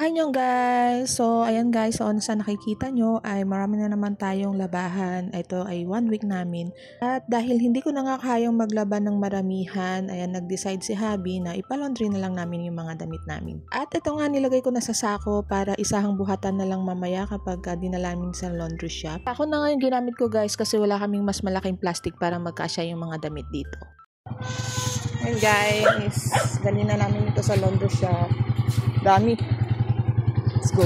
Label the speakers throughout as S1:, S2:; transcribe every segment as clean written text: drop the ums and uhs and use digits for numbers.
S1: Ayun guys, so ayan guys, so sa nakikita nyo ay marami na naman tayong labahan. Ito ay 1 week namin. At dahil hindi ko na nga kayang maglaban ng maramihan, ayan nag-decide si Habi na ipalaundry na lang namin yung mga damit namin. At ito nga nilagay ko na sa sako para isahang buhatan na lang mamaya kapag dinala namin sa laundry shop. Ako na nga yung ginamit ko guys kasi wala kaming mas malaking plastic para magkasya yung mga damit dito. Ayun guys, dali na namin ito sa laundry shop. Dami. Let's go.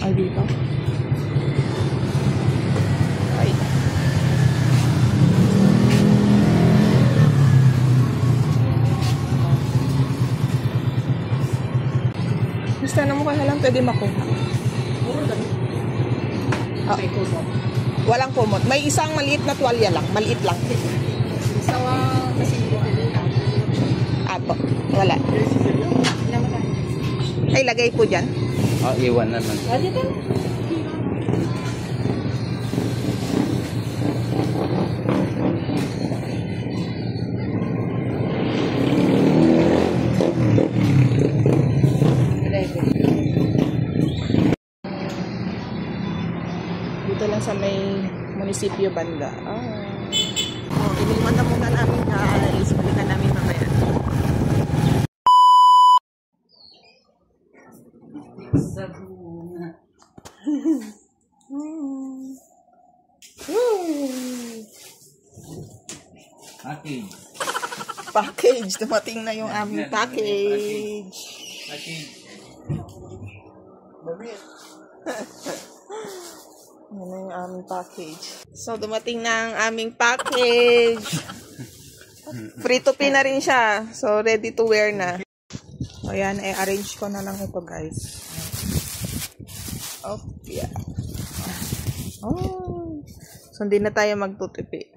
S1: Ay, dito. Ay. Gusto na mo kaya lang pwede makuha. Oh. Walang kumot. May isang maliit na tuwalya lang. Maliit lang. Apo. Wala. Ay, lagay po dyan.
S2: Iwan naman.
S1: Dito. Dito lang sa may munisipyo banda. Iniwan na muna namin guys. Balikan namin mamaya.
S2: Sa bunga.
S1: Package. Dumating na yung aming package. Yan na yung aming package. So, dumating na ang aming package. Free to pay na rin siya. So, ready to wear na. So, ayan. I-arrange ko na lang ito, guys. Oh, yeah. Oh. So, hindi na tayo magtutupi.